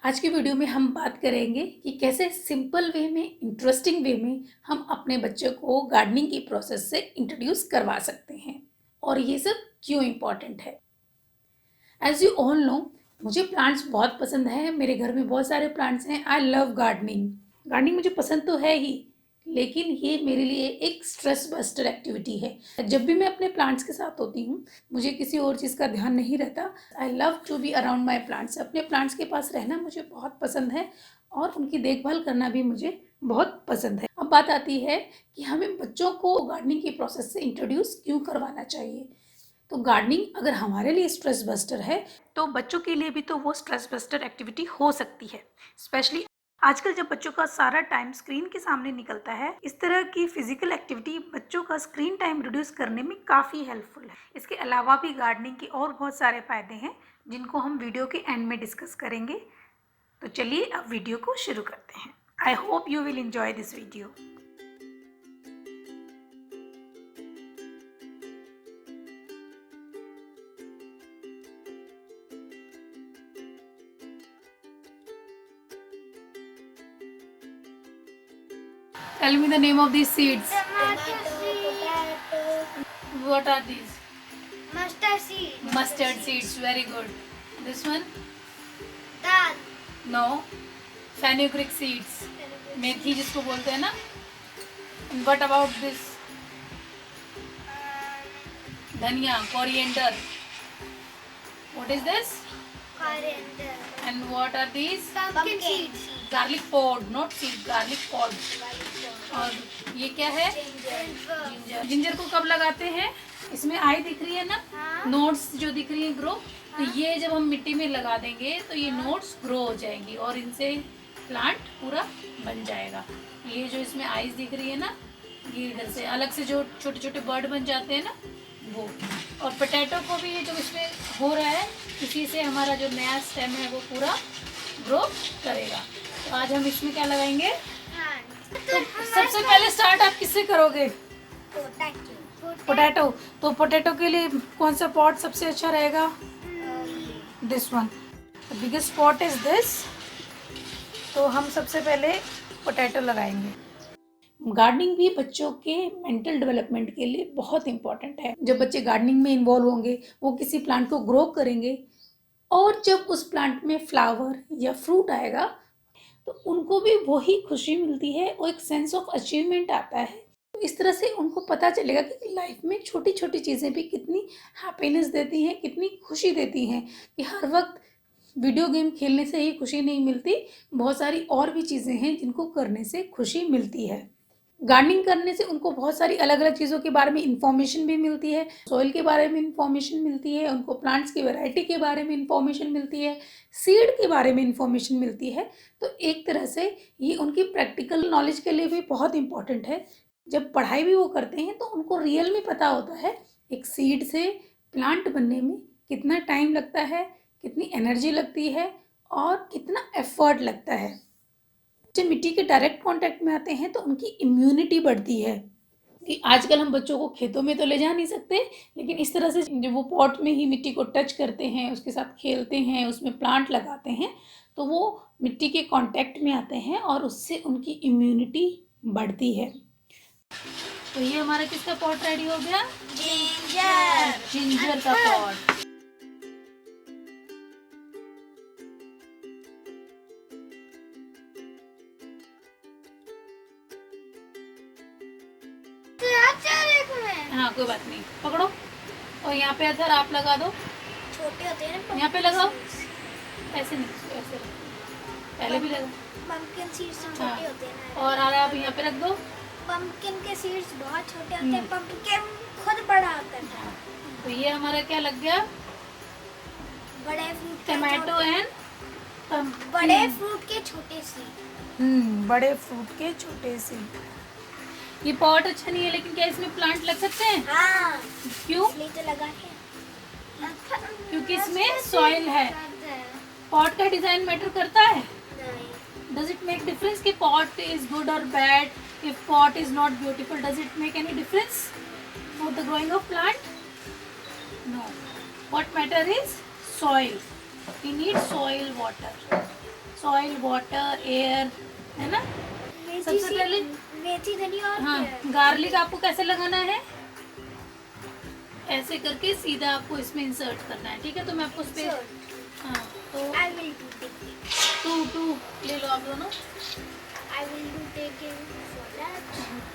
आज की वीडियो में हम बात करेंगे कि कैसे सिंपल वे में, इंटरेस्टिंग वे में हम अपने बच्चे को गार्डनिंग की प्रोसेस से इंट्रोड्यूस करवा सकते हैं और ये सब क्यों इम्पॉर्टेंट है। एज यू ऑल नो, मुझे प्लांट्स बहुत पसंद है। मेरे घर में बहुत सारे प्लांट्स हैं। I love gardening. गार्डनिंग मुझे पसंद तो है ही, लेकिन ये मेरे लिए एक स्ट्रेस बस्टर एक्टिविटी है। जब भी मैं अपने प्लांट्स के साथ होती हूँ, मुझे किसी और चीज़ का ध्यान नहीं रहता। I love to be around my plants. अपने प्लांट्स के पास रहना मुझे बहुत पसंद है और उनकी देखभाल करना भी मुझे बहुत पसंद है। अब बात आती है कि हमें बच्चों को गार्डनिंग की प्रोसेस से इंट्रोड्यूस क्यों करवाना चाहिए। तो गार्डनिंग अगर हमारे लिए स्ट्रेस बस्टर है, तो बच्चों के लिए भी तो वो स्ट्रेस बस्टर एक्टिविटी हो सकती है। स्पेशली आजकल जब बच्चों का सारा टाइम स्क्रीन के सामने निकलता है, इस तरह की फिजिकल एक्टिविटी बच्चों का स्क्रीन टाइम रिड्यूस करने में काफ़ी हेल्पफुल है। इसके अलावा भी गार्डनिंग के और बहुत सारे फ़ायदे हैं जिनको हम वीडियो के एंड में डिस्कस करेंगे। तो चलिए अब वीडियो को शुरू करते हैं। I hope you will enjoy this video. Tell me the name of these seeds. What are these? Mustard seed. Mustard seeds. Very good. This one? Dal. No. Fenugreek seeds. मेथी जिसको बोलते हैं ना. And what about this? धनिया, coriander. What is this? Coriander. And what are these? Pumpkin seeds. Garlic pod, not seed. Garlic pod. और ये क्या है? Ginger. Ginger को कब लगाते हैं? इसमें आई दिख रही है ना, हाँ। नोट्स जो दिख रही है ग्रो, तो ये जब हम मिट्टी में लगा देंगे तो ये नोट्स ग्रो हो जाएंगी और इनसे प्लांट पूरा बन जाएगा। ये जो इसमें आईज दिख रही है ना, ये इधर से अलग से जो छोटे छोटे बर्ड बन जाते हैं ना, वो। और पोटैटो को भी ये जो इसमें हो रहा है, इसी से हमारा जो नया स्टेम है वो पूरा ग्रो करेगा। तो आज हम इसमें क्या लगाएंगे? हाँ। तो सबसे पहले स्टार्ट आप किससे करोगे? पोटैटो। तो पोटैटो के लिए कौन सा पॉट सबसे अच्छा रहेगा? This one. The biggest pot is this. तो हम सबसे पहले पोटैटो लगाएंगे। गार्डनिंग भी बच्चों के मेंटल डेवलपमेंट के लिए बहुत इंपॉर्टेंट है। जब बच्चे गार्डनिंग में इन्वॉल्व होंगे, वो किसी प्लांट को ग्रो करेंगे और जब उस प्लांट में फ्लावर या फ्रूट आएगा तो उनको भी वही खुशी मिलती है और एक सेंस ऑफ अचीवमेंट आता है। तो इस तरह से उनको पता चलेगा कि लाइफ में छोटी छोटी चीज़ें भी कितनी हैप्पीनेस देती हैं, कितनी खुशी देती हैं, कि हर वक्त वीडियो गेम खेलने से ही खुशी नहीं मिलती, बहुत सारी और भी चीज़ें हैं जिनको करने से खुशी मिलती है। गार्डनिंग करने से उनको बहुत सारी अलग अलग चीज़ों के बारे में इंफॉर्मेशन भी मिलती है। सॉइल के बारे में इंफॉर्मेशन मिलती है, उनको प्लांट्स की वैरायटी के बारे में इंफॉर्मेशन मिलती है, सीड के बारे में इंफॉर्मेशन मिलती है। तो एक तरह से ये उनकी प्रैक्टिकल नॉलेज के लिए भी बहुत इंपॉर्टेंट है। जब पढ़ाई भी वो करते हैं तो उनको रियल में पता होता है एक सीड से प्लांट बनने में कितना टाइम लगता है, कितनी एनर्जी लगती है और कितना एफर्ट लगता है। जब मिट्टी के डायरेक्ट कांटेक्ट में आते हैं तो उनकी इम्यूनिटी बढ़ती है। कि आजकल हम बच्चों को खेतों में तो ले जा नहीं सकते, लेकिन इस तरह से जब वो पॉट में ही मिट्टी को टच करते हैं, उसके साथ खेलते हैं, उसमें प्लांट लगाते हैं, तो वो मिट्टी के कांटेक्ट में आते हैं और उससे उनकी इम्यूनिटी बढ़ती है। तो ये हमारा किसका पॉट रेडी हो गया? जिंजर का पॉट। हाँ, कोई बात नहीं, पकड़ो। और यहाँ पे अगर आप लगा दो, छोटे होते हैं ना, यहाँ पे लगाओ, ऐसे नहीं, ऐसे पहले भी लगा। पंपकिन सीड्स हाँ। छोटे होते हैं ना। और आप यहाँ पे रख दो। पंपकिन के सीड्स बहुत छोटे होते हैं, पंपकिन खुद बड़ा होता है। तो ये हमारा क्या लग गया? बड़े फ्रूट टमाटो एंड बड़े फ्रूट के छोटे सीड। बड़े फ्रूट के छोटे से। ये पॉट अच्छा नहीं है, लेकिन क्या इसमें प्लांट लग सकते हैं? हाँ। क्यों? इसलिए तो लगा के। क्योंकि इसमें सॉइल है। पॉट का डिजाइन मैटर करता है? Does it make difference कि pot is good or bad? If pot is not beautiful, does it make any difference for the growing of plant? No. What matter is soil. We need soil water. Soil, water, air, है ना। सबसे पहले मेथी, धनिया और हाँ, प्याज। Garlic आपको कैसे लगाना है, ऐसे करके सीधा आपको इसमें इंसर्ट करना है, ठीक है। तो मैं आपको स्पेस, हाँ, तो I will do take two ले लो आप दोनों। I will do take it for that.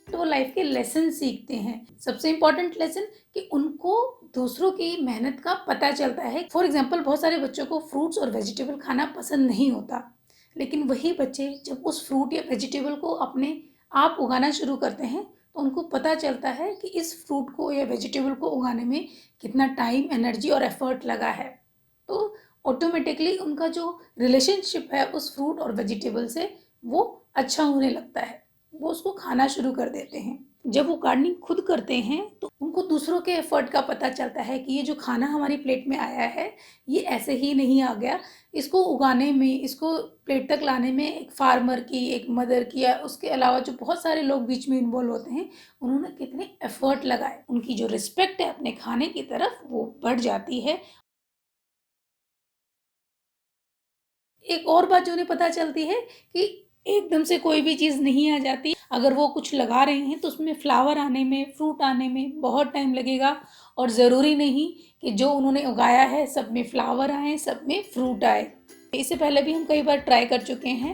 तो वो लाइफ के लेसन सीखते हैं। सबसे इम्पोर्टेंट लेसन कि उनको दूसरों की मेहनत का पता चलता है। फॉर एग्जांपल, बहुत सारे बच्चों को फ्रूट्स और वेजिटेबल खाना पसंद नहीं होता, लेकिन वही बच्चे जब उस फ्रूट या वेजिटेबल को अपने आप उगाना शुरू करते हैं तो उनको पता चलता है कि इस फ्रूट को या वेजिटेबल को उगाने में कितना टाइम, एनर्जी और एफर्ट लगा है। तो ऑटोमेटिकली उनका जो रिलेशनशिप है उस फ्रूट और वेजिटेबल से वो अच्छा होने लगता है, वो उसको खाना शुरू कर देते हैं। जब वो गार्डनिंग खुद करते हैं तो उनको दूसरों के एफर्ट का पता चलता है कि ये जो खाना हमारी प्लेट में आया है ये ऐसे ही नहीं आ गया, इसको उगाने में, इसको प्लेट तक लाने में एक फार्मर की, एक मदर की, या उसके अलावा जो बहुत सारे लोग बीच में इन्वॉल्व होते हैं, उन्होंने कितने एफर्ट लगाए। उनकी जो रिस्पेक्ट है अपने खाने की तरफ वो बढ़ जाती है। एक और बात जो उन्हें पता चलती है कि एकदम से कोई भी चीज़ नहीं आ जाती। अगर वो कुछ लगा रहे हैं तो उसमें फ्लावर आने में, फ्रूट आने में बहुत टाइम लगेगा, और ज़रूरी नहीं कि जो उन्होंने उगाया है सब में फ्लावर आए, सब में फ्रूट आए। इससे पहले भी हम कई बार ट्राई कर चुके हैं।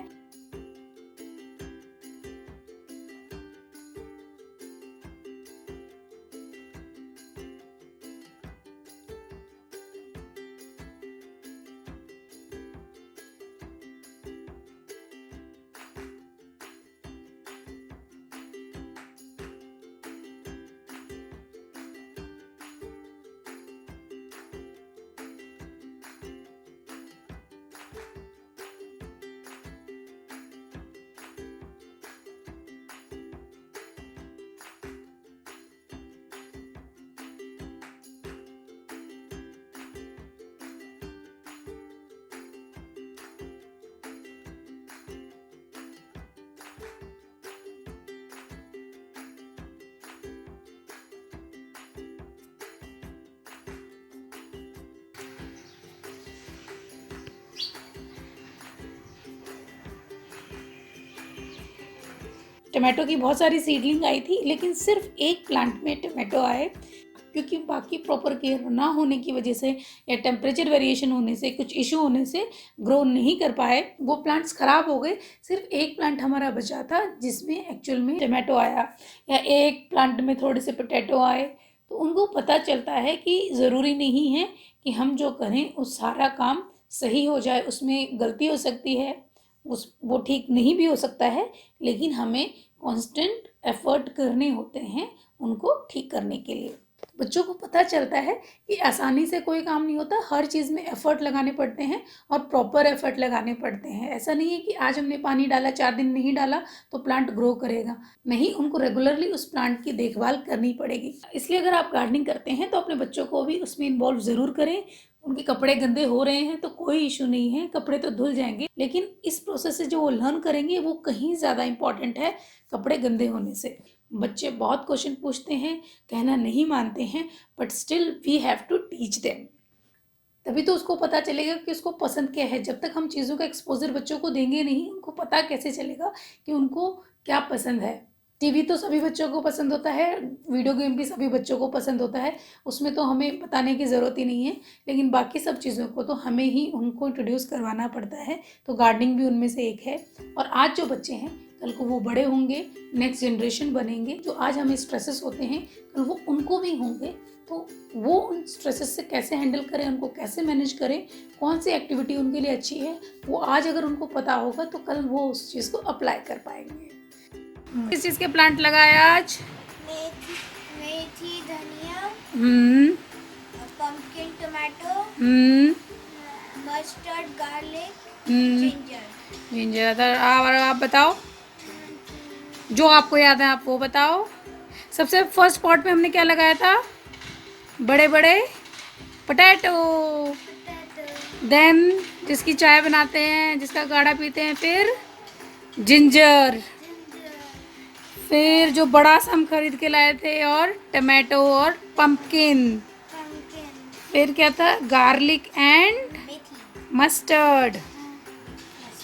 टमाटो की बहुत सारी सीडलिंग आई थी, लेकिन सिर्फ एक प्लांट में टमाटो आए, क्योंकि बाकी प्रॉपर केयर ना होने की वजह से या टेम्परेचर वेरिएशन होने से, कुछ इशू होने से ग्रो नहीं कर पाए, वो प्लांट्स ख़राब हो गए। सिर्फ एक प्लांट हमारा बचा था जिसमें एक्चुअल में टमाटो आया, या एक प्लांट में थोड़े से पोटैटो आए। तो उनको पता चलता है कि ज़रूरी नहीं है कि हम जो करें उस सारा काम सही हो जाए, उसमें गलती हो सकती है, वो ठीक नहीं भी हो सकता है, लेकिन हमें कांस्टेंट एफर्ट करने होते हैं उनको ठीक करने के लिए। बच्चों को पता चलता है कि आसानी से कोई काम नहीं होता, हर चीज़ में एफर्ट लगाने पड़ते हैं और प्रॉपर एफर्ट लगाने पड़ते हैं। ऐसा नहीं है कि आज हमने पानी डाला, 4 दिन नहीं डाला तो प्लांट ग्रो करेगा, नहीं, उनको रेगुलरली उस प्लांट की देखभाल करनी पड़ेगी। इसलिए अगर आप गार्डनिंग करते हैं तो अपने बच्चों को भी उसमें इन्वॉल्व ज़रूर करें। उनके कपड़े गंदे हो रहे हैं तो कोई इशू नहीं है, कपड़े तो धुल जाएंगे, लेकिन इस प्रोसेस से जो वो लर्न करेंगे वो कहीं ज़्यादा इम्पॉर्टेंट है कपड़े गंदे होने से। बच्चे बहुत क्वेश्चन पूछते हैं, कहना नहीं मानते हैं, but still we have to teach them. तभी तो उसको पता चलेगा कि उसको पसंद क्या है। जब तक हम चीज़ों का एक्सपोजर बच्चों को देंगे नहीं, उनको पता कैसे चलेगा कि उनको क्या पसंद है। टीवी तो सभी बच्चों को पसंद होता है, वीडियो गेम भी सभी बच्चों को पसंद होता है, उसमें तो हमें बताने की ज़रूरत ही नहीं है, लेकिन बाकी सब चीज़ों को तो हमें ही उनको इंट्रोड्यूस करवाना पड़ता है। तो गार्डनिंग भी उनमें से एक है। और आज जो बच्चे हैं कल को वो बड़े होंगे, नेक्स्ट जनरेशन बनेंगे। जो आज हमें स्ट्रेसेस होते हैं कल वो उनको भी होंगे, तो वो उन स्ट्रेसेस से कैसे हैंडल करें, उनको कैसे मैनेज करें, कौन सी एक्टिविटी उनके लिए अच्छी है, वो आज अगर उनको पता होगा तो कल वो उस चीज़ को अप्लाई कर पाएंगे। किस चीज़ के प्लांट लगाया आज? मेथी, धनिया, pumpkin, tomato, mustard, garlic, ginger. आप बताओ, जो आपको याद है आप वो बताओ। सबसे फर्स्ट पॉट में हमने क्या लगाया था? बड़े बड़े पोटैटो। देन जिसकी चाय बनाते हैं, जिसका गाढ़ा पीते हैं, फिर जिंजर। फिर जो बड़ा सा हम खरीद के लाए थे, और टमाटो और पंपकिन। फिर क्या था? Garlic and mustard.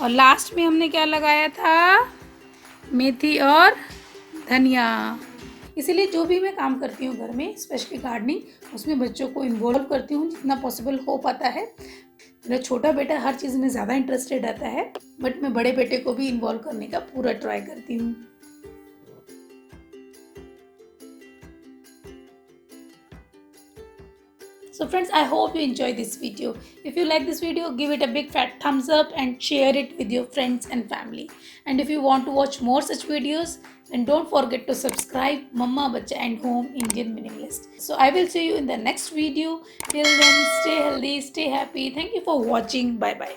और लास्ट में हमने क्या लगाया था? मेथी और धनिया। इसीलिए जो भी मैं काम करती हूँ घर में, स्पेशली गार्डनिंग, उसमें बच्चों को इन्वॉल्व करती हूँ जितना पॉसिबल हो पाता है। मेरा छोटा बेटा हर चीज़ में ज़्यादा इंटरेस्टेड रहता है, बट मैं बड़े बेटे को भी इन्वॉल्व करने का पूरा ट्राई करती हूँ। So friends, I hope you enjoy this video. If you like this video, give it a big fat thumbs up and share it with your friends and family. And if you want to watch more such videos, then don't forget to subscribe Mama Bacha and Home Indian Minimalist. So I will see you in the next video. Till then, stay healthy, stay happy. Thank you for watching. Bye bye.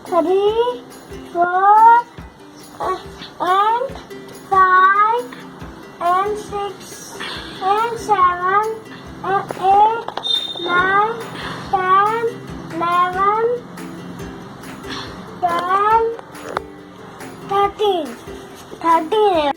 Three, 4, and 5, and 6, and 7, and 8, 9, 10, 11, 12, 13.